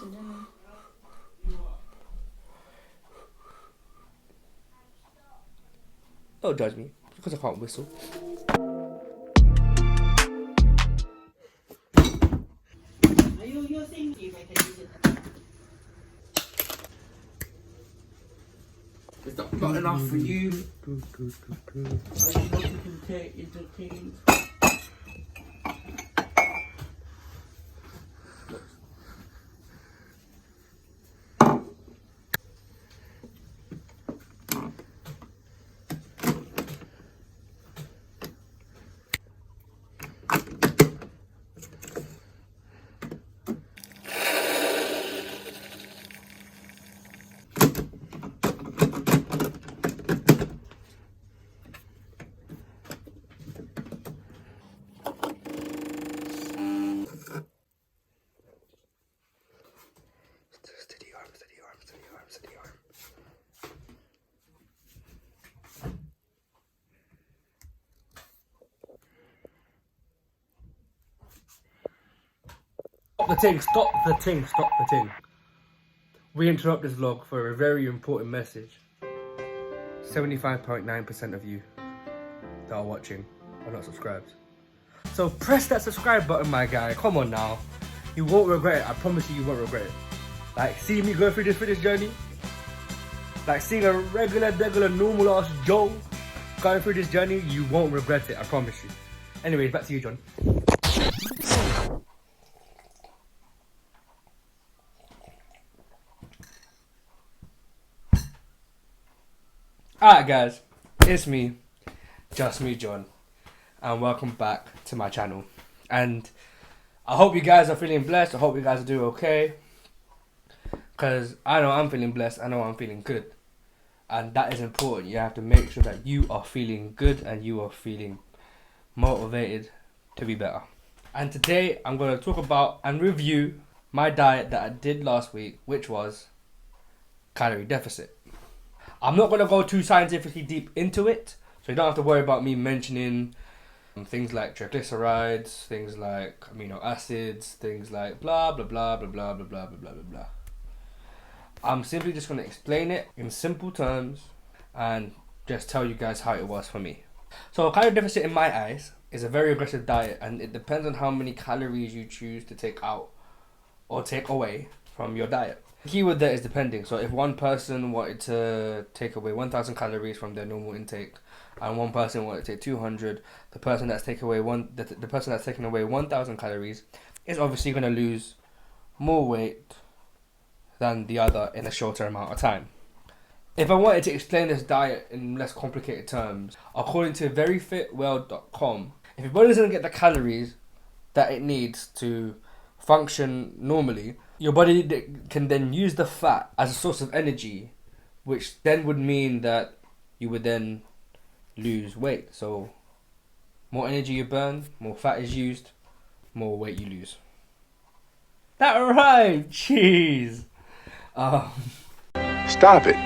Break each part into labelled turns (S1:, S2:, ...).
S1: to dinner.
S2: Don't judge me because I can't whistle. Is that not enough for you? Are you not entertained? Steady arm, steady arm, steady arm, steady arm. Stop the ting, stop the ting, stop the ting. We interrupt this vlog for a very important message. 75.9% of you that are watching are not subscribed. So press that subscribe button, my guy. Come on now. You won't regret it. I promise you, you won't regret it. Like, seeing me go through this journey. Like, seeing a regular, normal ass Joe going through this journey, you won't regret it. I promise you. Anyways, back to you, John. Alright guys, it's me, just me, John, and welcome back to my channel. And I hope you guys are feeling blessed. I hope you guys are doing okay, because I know I'm feeling blessed. I know I'm feeling good, and that is important. You have to make sure that you are feeling good and you are feeling motivated to be better. And today I'm going to talk about and review my diet that I did last week, which was calorie deficit. I'm not going to go too scientifically deep into it, so you don't have to worry about me mentioning things like triglycerides, things like amino acids, things like blah blah blah blah blah blah blah blah blah blah. I'm simply just going to explain it in simple terms and just tell you guys how it was for me. So a calorie deficit in my eyes is a very aggressive diet, and it depends on how many calories you choose to take out or take away from your diet. The keyword there is depending. So if one person wanted to take away 1,000 calories from their normal intake, and one person wanted to take 200, the person that's taking away the person that's taking away 1,000 calories is obviously going to lose more weight than the other in a shorter amount of time. If I wanted to explain this diet in less complicated terms, according to veryfitworld.com, if your body doesn't get the calories that it needs to function normally, your body can then use the fat as a source of energy, which then would mean that you would then lose weight. So more energy you burn, more fat is used, more weight you lose. That right, jeez.
S3: Stop it.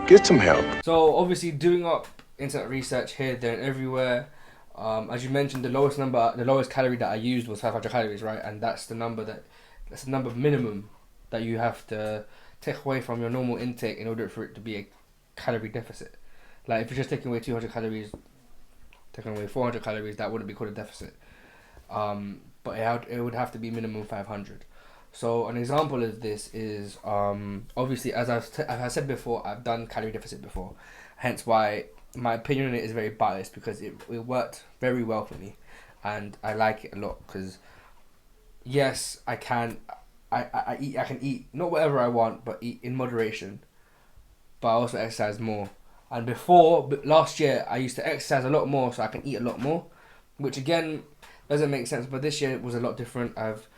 S3: Get some help.
S2: So obviously doing up internet research here, there and everywhere, as you mentioned, the lowest calorie that I used was 500 calories, right? And that's the number minimum that you have to take away from your normal intake in order for it to be a calorie deficit. Like if you're just taking away 200 calories, taking away 400 calories, that wouldn't be called a deficit. But it would have to be minimum 500. So an example of this is obviously, as I've said before, I've done calorie deficit before, hence why my opinion on it is very biased, because it worked very well for me, and I like it a lot. Because yes, I can eat not whatever I want, but eat in moderation, but I also exercise more. And last year I used to exercise a lot more so I can eat a lot more, which again doesn't make sense, but this year it was a lot different. I've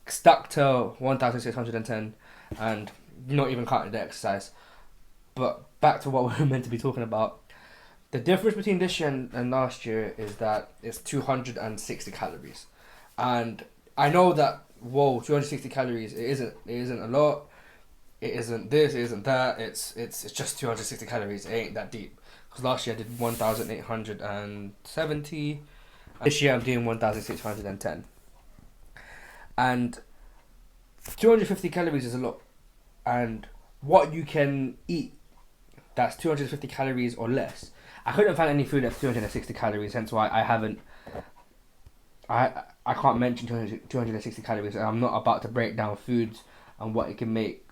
S2: stuck to 1,610 and not even counting the exercise. But back to what we were meant to be talking about. The difference between this year and last year is that it's 260 calories. And I know that, 260 calories, it isn't a lot. It isn't this, it isn't that. It's just 260 calories. It ain't that deep. Because last year I did 1,870. This year I'm doing 1,610. And 250 calories is a lot, and what you can eat that's 250 calories or less. I couldn't find any food that's 260 calories, hence why I haven't. I can't mention 260 calories, and I'm not about to break down foods and what it can make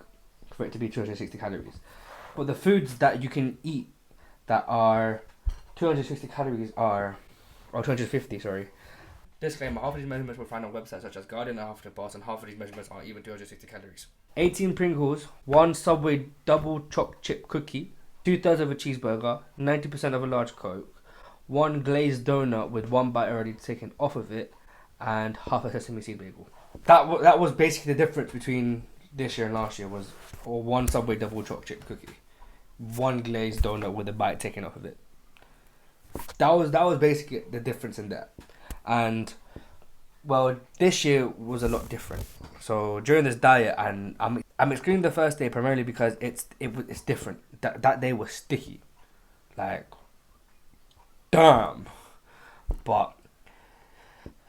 S2: for it to be 260 calories. But the foods that you can eat that are 260 calories are, or 250, sorry. Disclaimer, half of these measurements were found on websites such as Guardian and HuffPost, and half of these measurements aren't even 260 calories. 18 Pringles, 1 Subway double chocolate chip cookie, 2/3 of a cheeseburger, 90% of a large Coke, 1 glazed donut with 1 bite already taken off of it, and half a sesame seed bagel. That was basically the difference between this year and last year, was or 1 Subway double chocolate chip cookie, 1 glazed donut with a bite taken off of it. That was basically the difference in that. And well, this year was a lot different. So during this diet, and I'm excluding the first day primarily because it's different. That day was sticky, like damn. But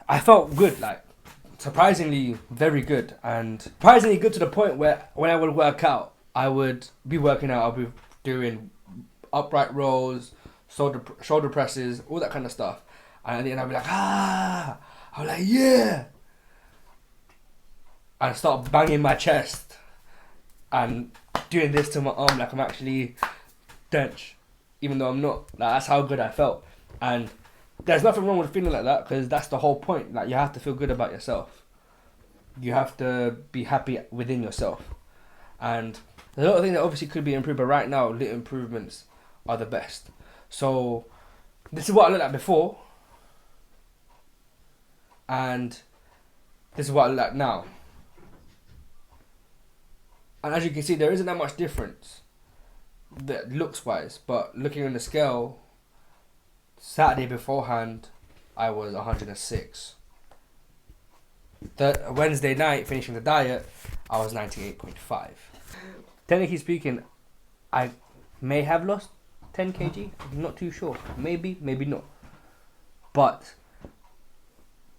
S2: I felt good, like surprisingly very good, and surprisingly good to the point where when I would work out, I would be working out. I'll be doing upright rows, shoulder presses, all that kind of stuff. And then I'd be like, I'm like, yeah. And start banging my chest and doing this to my arm like I'm actually dench, even though I'm not. Like, that's how good I felt. And there's nothing wrong with feeling like that, because that's the whole point. Like, you have to feel good about yourself. You have to be happy within yourself. And there's a lot of things that obviously could be improved, but right now, little improvements are the best. So this is what I looked like before, and this is what I look like now. And as you can see, there isn't that much difference that looks wise, but looking on the scale, Saturday beforehand I was 106. The Wednesday night, finishing the diet, I was 98.5. Technically speaking, I may have lost 10 kg. I'm not too sure. Maybe not. But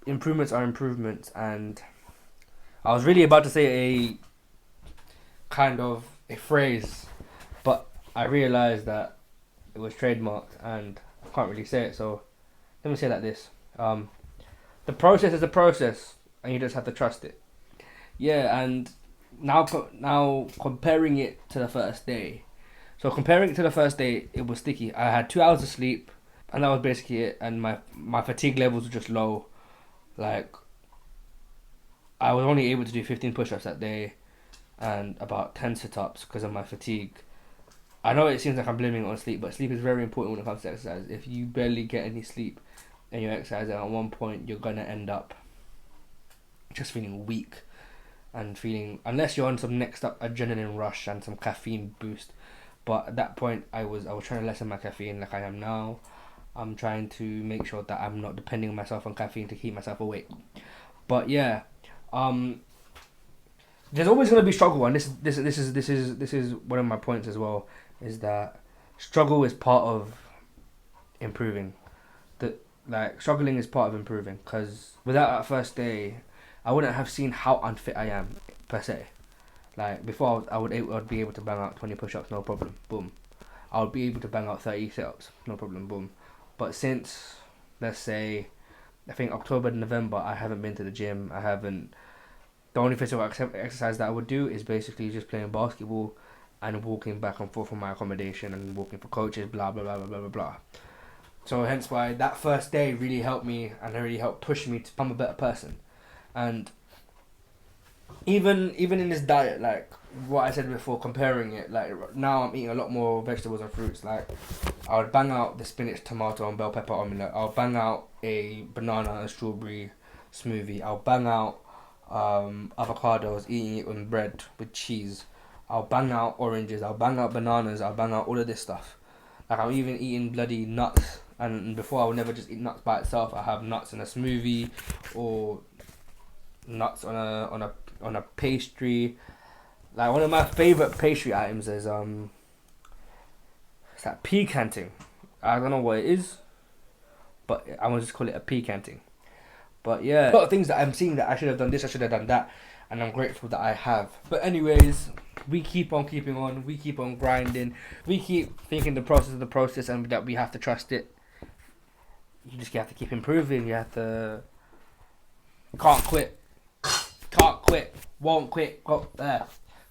S2: improvements are improvements, and I was really about to say a kind of a phrase, but I realised that it was trademarked and I can't really say it, so let me say it like this. The process is a process, and you just have to trust it. Yeah, and now comparing it to the first day. So comparing it to the first day, it was sticky. I had 2 hours of sleep, and that was basically it, and my fatigue levels were just low. Like, I was only able to do 15 push-ups that day and about 10 sit-ups because of my fatigue. I know it seems like I'm blaming it on sleep, but sleep is very important when it comes to exercise. If you barely get any sleep and you're exercising, at one point you're going to end up just feeling weak and feeling, unless you're on some next up adrenaline rush and some caffeine boost. But at that point, I was trying to lessen my caffeine like I am now. I'm trying to make sure that I'm not depending on myself on caffeine to keep myself awake. But yeah, there's always going to be struggle, and this is one of my points as well, is that struggle is part of improving. Struggling is part of improving, because without that first day, I wouldn't have seen how unfit I am per se. Like, before, I'd be able to bang out 20 push-ups, no problem, boom. I would be able to bang out 30 sit-ups, no problem, boom. But since, let's say, I think October, November, I haven't been to the gym. The only physical exercise that I would do is basically just playing basketball and walking back and forth from my accommodation and walking for coaches, blah, blah, blah, blah, blah, blah, blah. So hence why that first day really helped me, and it really helped push me to become a better person. And even in this diet, like what I said before, comparing it, like now I'm eating a lot more vegetables and fruits. Like, I would bang out the spinach, tomato and bell pepper omelette. I'll bang out a banana and strawberry smoothie. I'll bang out avocados, eating it with bread with cheese. I'll bang out oranges. I'll bang out bananas. I'll bang out all of this stuff. Like, I'm even eating bloody nuts. And before, I would never just eat nuts by itself. I have nuts in a smoothie, or nuts on a pastry. Like, one of my favorite pastry items is it's that pecanting. I don't know what it is, but I want to just call it a pecanting. But yeah, a lot of things that I'm seeing that I should have done this, I should have done that, and I'm grateful that I have. But anyways, we keep on keeping on. We keep on grinding. We keep thinking the process is the process, and that we have to trust it. You just have to keep improving. You have to. Can't quit. Can't quit. Won't quit. Go there.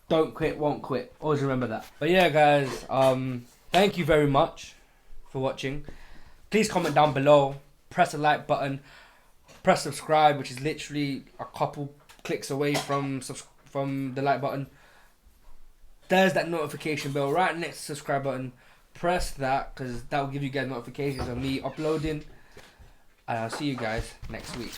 S2: Don't quit. Won't quit. Always remember that. But yeah, guys. Thank you very much for watching. Please comment down below. Press the like button. Press subscribe, which is literally a couple clicks away from the like button. There's that notification bell right next to the subscribe button. Press that, because that will give you guys notifications of me uploading. And I'll see you guys next week.